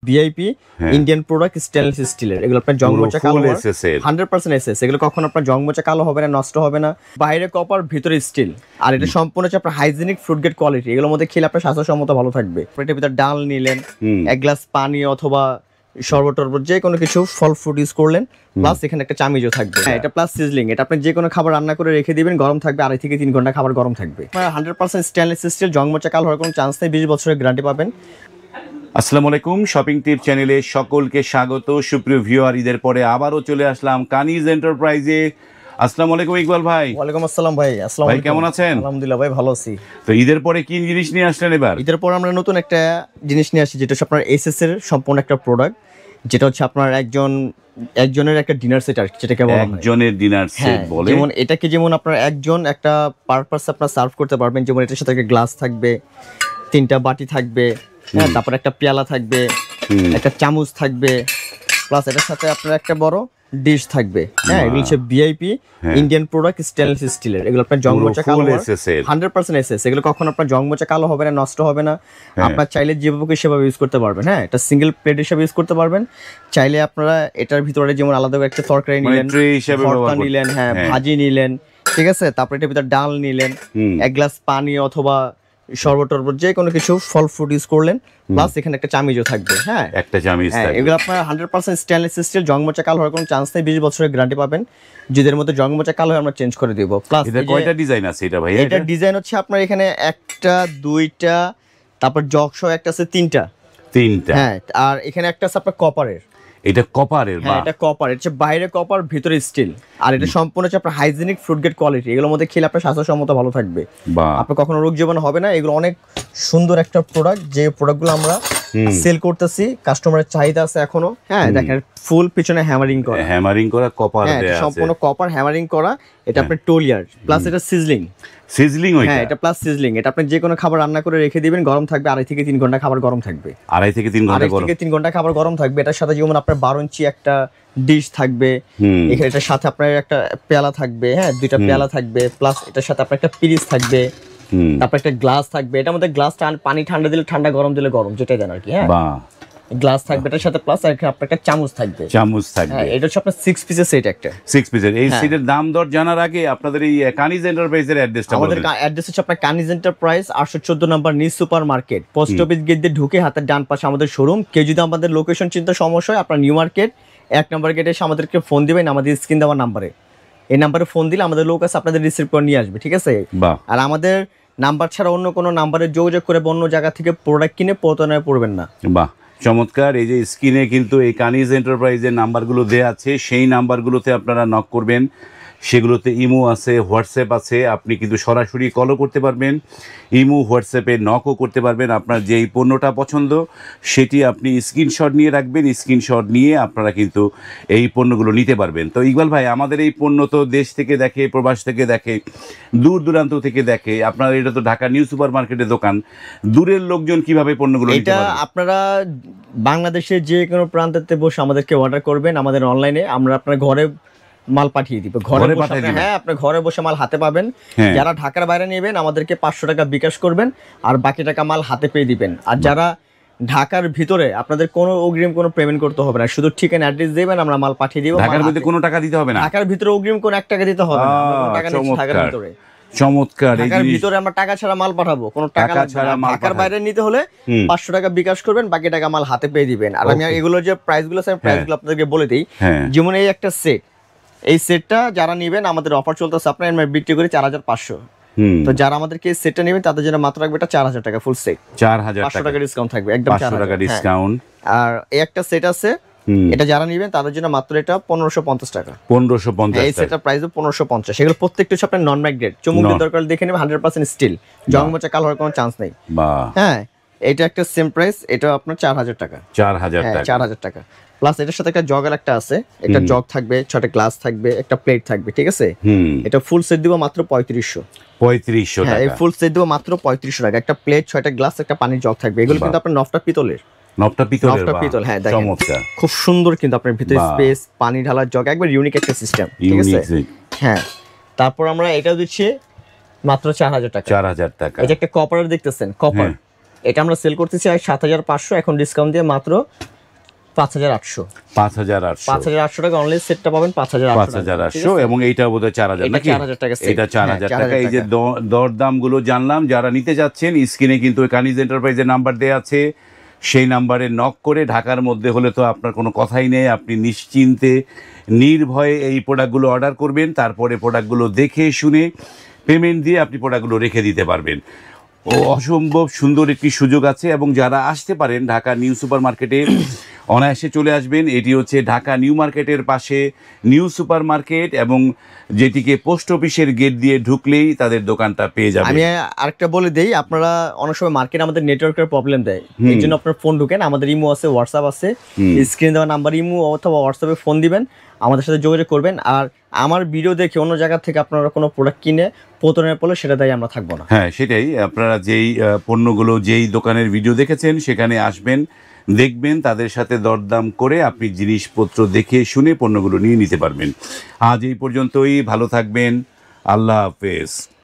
VIP Indian product stainless স্টিলের, এগুলো আপনার জংমোচা কালো 100% এসএস, এগুলো কখনো আপনার জংমোচা কালো হবে না, নষ্ট হবে না। বাইরে কপার, ভিতরে স্টিল, আর এটা সম্পূর্ণ হচ্ছে আপনার হাইজিনিক ফ্রুট গ্রেড কোয়ালিটি। এগুলোর মধ্যে খেলে আপনার স্বাস্থ্যসম্মত ভালো থাকবে। এটার ভিতরে ডাল নিলেন, এক গ্লাস পানি অথবা শরবত টরবত যে কোনো কিছু ফল ফ্রুট ইউজ করলেন, প্লাস এখানে একটা চামিজও থাকবে। এটা প্লাস সিজলিং, এটা আপনি যে কোনো খাবার রান্না করে রেখে দিবেন, গরম থাকবে 2.5 থেকে 3 ঘন্টা খাবার গরম থাকবে। 100% স্টেনলেস স্টিল, জংমোচা কালো হওয়ার কোনো চান্স নেই, 20 বছরের গ্যারান্টি পাবেন। আসসালামু আলাইকুম, শপিং টিপ চ্যানেলে সকলকে স্বাগত। সুপ্রিয় ভিউয়ার, ঈদের পরে আবারও চলে আসলাম কানিজ এন্টারপ্রাইজে। আসসালামু আলাইকুম ইকবাল ভাই। ওয়ালাইকুম আসসালাম ভাই। আসসালামু আলাইকুম, কেমন আছেন? আলহামদুলিল্লাহ ভাই, ভালো আছি। তো ঈদের পরে কি জিনিস নিয়ে আসলেন এবার? ঈদের পর আমরা নতুন একটা জিনিস নিয়ে আসছি, যেটা হচ্ছে আপনার এসএস এর সম্পূর্ণ একটা প্রোডাক্ট, যেটা হচ্ছে আপনার একজনের একটা ডিনার সেট, আর যেটাকে বলা হয় একজনের ডিনার সেট বলে। যেমন এটাকে যেমন আপনার একজন একটা পারপাস আপনার সার্ভ করতে পারবেন। যেমন এটার সাথে একটা গ্লাস থাকবে, 3টা বাটি থাকবে, হ্যাঁ, তারপর একটা পেয়ালা থাকবে, একটা চামচ থাকবে, প্লাস এটার সাথে আপনার একটা বড় ডিশ থাকবে। হ্যাঁ, এগুলো হচ্ছে ভিআইপি ইন্ডিয়ান প্রোডাক্ট স্টেনলেস স্টিলের, এগুলো আপনার জংমোচা কালো 100% এসএস, এগুলো কখনো আপনার জংমোচা কালো হবে না, নষ্ট হবে না। আপনার চাইলে যেভাবে সেভাবে ইউজ করতে পারবেন। হ্যাঁ, এটা সিঙ্গেল প্লেট হিসেবে ইউজ করতে পারবেন। চাইলে আপনারা এটার ভিতরে যেমন আলাদা একটা তরকারি নিলেন, ভর্তা নিলেন, হ্যাঁ, ভাজি নিলেন, ঠিক আছে, তারপরে এটার ভিতরে ডাল নিলেন, এক গ্লাস পানি অথবা শরবত টরবত যে কোনো কিছু ফল ফ্রুট ইউজ করলেন, প্লাস এখানে একটা চামিজও থাকবে। হ্যাঁ, একটা চামিচ থাকবে। এগুলো আপনার 100% স্টেনলেস স্টিল, জংমোচা কালো হওয়ার কোনো চান্স নেই, 20 বছরের গ্যারান্টি পাবেন। যেদের মধ্যে জংমোচা কালো হয় আমরা চেঞ্জ করে দেব। প্লাস এটা কয়টা ডিজাইন আছে এটা ভাই? এটা ডিজাইন হচ্ছে আপনার এখানে একটা, দুইটা, তারপর জগ সহ একটা আছে, তিনটা। হ্যাঁ, আর এখানে একটা আছে আপনার কপারের। এটা কপারের? হ্যাঁ, এটা কপার, এটা বাইরে কপার, ভিতরে স্টিল, আর এটা সম্পূর্ণ হচ্ছে আপনার হাইজিনিক ফ্রুট গ্রেড কোয়ালিটি। এগুলোর মধ্যে খেলে আপনার স্বাস্থ্যসম্মত ভালো থাকবে, আপনার কখনো রোগ জীবাণু হবে না। এগুলো অনেক সুন্দর একটা প্রোডাক্ট, যে প্রোডাক্টগুলো আমরা সেল করতেছি, কাস্টমারের চাহিদা আছে এখনো। হ্যাঁ, দেখেন ফুল পিছনে হ্যামারিং করা কপার দেয়া আছে, সম্পূর্ণ কপার হ্যামারিং করা। এটা আপনার টোলিয়ার, প্লাস এটা সিজলিং। হ্যাঁ, এটা প্লাস সিজলিং, এটা আপনি যে কোনো খাবার রান্না করে রেখে দিবেন, গরম থাকবে 2.5 থেকে 3 ঘন্টা খাবার গরম থাকবে। 2.5 থেকে 3 ঘন্টা খাবার গরম থাকবে। এটার সাথে যেমন আপনার 12 ইঞ্চি একটা ডিশ থাকবে, এখানে এটার সাথে আপনার একটা পেয়ালা থাকবে, হ্যাঁ, 2টা পেয়ালা থাকবে, প্লাস এটার সাথে আপনার একটা পিরিচ থাকবে, তারপর একটা গ্লাস থাকবে। এটার মধ্যে গ্লাস পানি ঠান্ডা দিলে ঠান্ডা, গরম দিলে গরম, যেটাই দেন আর কি। হ্যাঁ, গ্লাস থাকবে এটার সাথে, প্লাস আপনার একটা চামচ থাকবে। এটা হচ্ছে আপনার 6 পিসের সেট। একটা 6 পিসের এই সেটের দাম দর জানার আগে আপনাদের এই কানিজ এন্টারপ্রাইজের অ্যাড্রেসটা বলুন। আমাদের অ্যাড্রেস হচ্ছে আপনার কানিজ এন্টারপ্রাইজ, 814 নম্বর new super market, post office gate দিয়ে ঢুকে হাতের ডান পাশে আমাদের শোরুম। কেউ যদি আমাদের লোকেশন চিন্তা সমস্যা হয়, আপনার নিউ মার্কেট 1 নম্বর গেটে এসে আমাদেরকে ফোন দিবেন, আমাদের স্ক্রিন দেওয়া নাম্বারে। এই নাম্বারে ফোন দিলে আমাদের লোক আছে, আপনাদের রিসিভ করে নিয়ে আসবে, ঠিক আছে? আর আমাদের নাম্বার ছাড়া অন্য কোনো নাম্বারে যোগাযোগ করে অন্য জায়গা থেকে প্রোডাক্ট কিনে প্রতারণায় পড়বেন না। বাহ, চমৎকার। এই যে স্ক্রিনে কিন্তু এই কানিজ এন্টারপ্রাইজের নাম্বারগুলো দেওয়া আছে, সেই নাম্বারগুলোতে আপনারা নক করবেন। সেগুলোতে ইমো আছে, হোয়াটসঅ্যাপ আছে, আপনি কিন্তু সরাসরি কলও করতে পারবেন, ইমো হোয়াটসঅ্যাপে নকও করতে পারবেন। আপনার যেই পণ্যটা পছন্দ সেটি আপনি স্ক্রিনশট নিয়ে রাখবেন, স্ক্রিনশট নিয়ে আপনারা কিন্তু এই পণ্যগুলো নিতে পারবেন। তো ইকবাল ভাই, আমাদের এই পণ্য তো দেশ থেকে দেখে, প্রবাস থেকে দেখে, দূর দূরান্ত থেকে দেখে। আপনার এটা তো ঢাকা নিউ সুপার মার্কেটের দোকান, দূরের লোকজন কিভাবে পণ্যগুলো নিতে পারবে? আপনারা বাংলাদেশের যে কোনো প্রান্তে বসে আমাদেরকে অর্ডার করবেন, আমাদের অনলাইনে আমরা আপনার ঘরে মাল পাঠিয়ে দিব। হ্যাঁ, আপনার ঘরে বসে মাল হাতে পাবেন। যারা ঢাকার বাইরে নেবেন আমাদেরকে 500 টাকা বিকাশ করবেন, আর বাকি টাকা মাল হাতে পেয়ে দিবেন। আর যারা ঢাকার ভিতরে, আপনাদের কোনো অগ্রিম কোনো পেমেন্ট করতে হবে না, শুধু ঠিকানা অ্যাড্রেস দিবেন, আমরা মাল পাঠিয়ে দিব। ঢাকার ভিতরে কোনো টাকা দিতে হবে না? ঢাকার ভিতরে অগ্রিম কোনো 1 টাকা দিতে হবে না। ঢাকার ভিতরে চমৎকার। ঢাকার ভিতরে আমরা টাকা ছাড়া মাল পাঠাবো, কোনো টাকা ছাড়া। ঢাকার বাইরে নিতে হলে 500 টাকা বিকাশ করবেন, বাকি টাকা মাল হাতে পেয়ে দিবেন। আর আমি এগুলোর যে প্রাইসগুলো আছে, প্রাইসগুলো আপনাদেরকে বলে দিই। যেমন এই একটা সেট, এই সেটটা যারা নেবেন, আমাদের অফার চলতেছে, আপনার বিক্রি করে 4500। তো যারা আমাদেরকে এই সেটটা নেবেন তাদের জন্য মাত্র রাখবে এটা 4000 টাকা, ফুল সেট 4000 টাকা ডিসকাউন্ট থাকবে, একদম 500 টাকা ডিসকাউন্ট। আর এই একটা সেট আছে, এটা যারা নেবেন তাদের জন্য মাত্র এটা 1550 টাকা। 1550 এই সেটটার প্রাইস 1550। সেগুলো প্রত্যেকটা হচ্ছে আপনার নন ম্যাগনেট, চুমুক দিয়ে দরকার দেখে নেবেন, 100% স্টিল, জংমোচা কালো হওয়ার কোনো চান্স নেই। হ্যাঁ, এটা একটা সেম প্রাইস, এটা আপনার 4000 টাকা। 4000 টাকা। প্লাস এটার সাথে একটা জগ একটা আছে, একটা জগ থাকবে, 6টা গ্লাস থাকবে, একটা প্লেট থাকবে, ঠিক আছে? এটা ফুল সেট দিব মাত্র 3500 টাকা। এই ফুল সেট দিব মাত্র 3500 টাকা। একটা প্লেট, 6টা গ্লাস, একটা পানির জগ থাকবে। এগুলো কিন্তু আপনার নফটা পিতলের। হ্যাঁ, চমৎকার, খুব সুন্দর। কিন্তু আপনার ভিতরে স্পেস, পানি ঢালার জগ, একবার ইউনিক একটা সিস্টেম, ঠিক আছে? হ্যাঁ, তারপর আমরা এটা দিচ্ছি মাত্র 4000 টাকা। এই যে একটা কপার দেখতেছেন, কপার, এটা আমরা সেল করতেছি 7500, এখন ডিসকাউন্ট দিয়ে মাত্র 5,800 5,800 5,800 টাকা অনলি সেটটা পাবেন 5,800 5,800 এবং এইটা বোধহয় 4,000 এটা নাকি 4,000 টাকা set। এটা 4,000 হ্যাঁ, টাকা। এই যে 4,000 দরদাম গুলো জানলাম, যারা নিতে যাচ্ছেন স্ক্রিনে কিন্তু কানিজ এন্টারপ্রাইজের নাম্বার দেয়া আছে, সেই নাম্বারে নক করে ঢাকার মধ্যে হলে তো আপনার কোনো কথাই নেই, আপনি নিশ্চিন্তে নির্ভয়ে এই প্রোডাক্টগুলো অর্ডার করবেন, তারপরে প্রোডাক্টগুলো দেখে শুনে পেমেন্ট দিয়ে আপনি প্রোডাক্টগুলো রেখে দিতে পারবেন। ও অসম্ভব সুন্দর একটি সুযোগ আছে এবং যারা আসতে পারেন ঢাকা নিউ সুপার মার্কেটে অনায়াসে চলে আসবেন। এটি হচ্ছে ঢাকা নিউ মার্কেটের পাশে নিউ সুপার মার্কেট এবং যেটিকে পোস্ট অফিসের গেট দিয়ে ঢুকলেই তাদের দোকানটা পেয়ে যাবেন। আমি আরেকটা বলে দেই, আপনারা অনেক সময় মার্কেট আমাদের নেটওয়ার্কের প্রবলেম দেয়, এই জন্য আপনার ফোন ঢুকেন, আমাদের ইমো আছে, হোয়াটসঅ্যাপ আছে, স্ক্রিনে দেওয়া নাম্বার ইমো অথবা হোয়াটসঅ্যাপে ফোন দিবেন, আমাদের সাথে যোগাযোগ করবেন। আর আমার ভিডিও দেখে অন্য জায়গা থেকে আপনারা কোনো প্রোডাক্ট কিনে প্রতারণার পড়লে সেটা দায়ী আমরা থাকবো না। হ্যাঁ, সেটাই, আপনারা যেই পণ্যগুলো যেই দোকানের ভিডিও দেখেছেন সেখানে আসবেন, দেখবেন, তাদের সাথে দরদাম করে আপনি জিনিসপত্র দেখে শুনে পণ্যগুলো নিয়ে নিতে পারবেন। আজ এই পর্যন্তই, ভালো থাকবেন, আল্লাহ হাফেজ।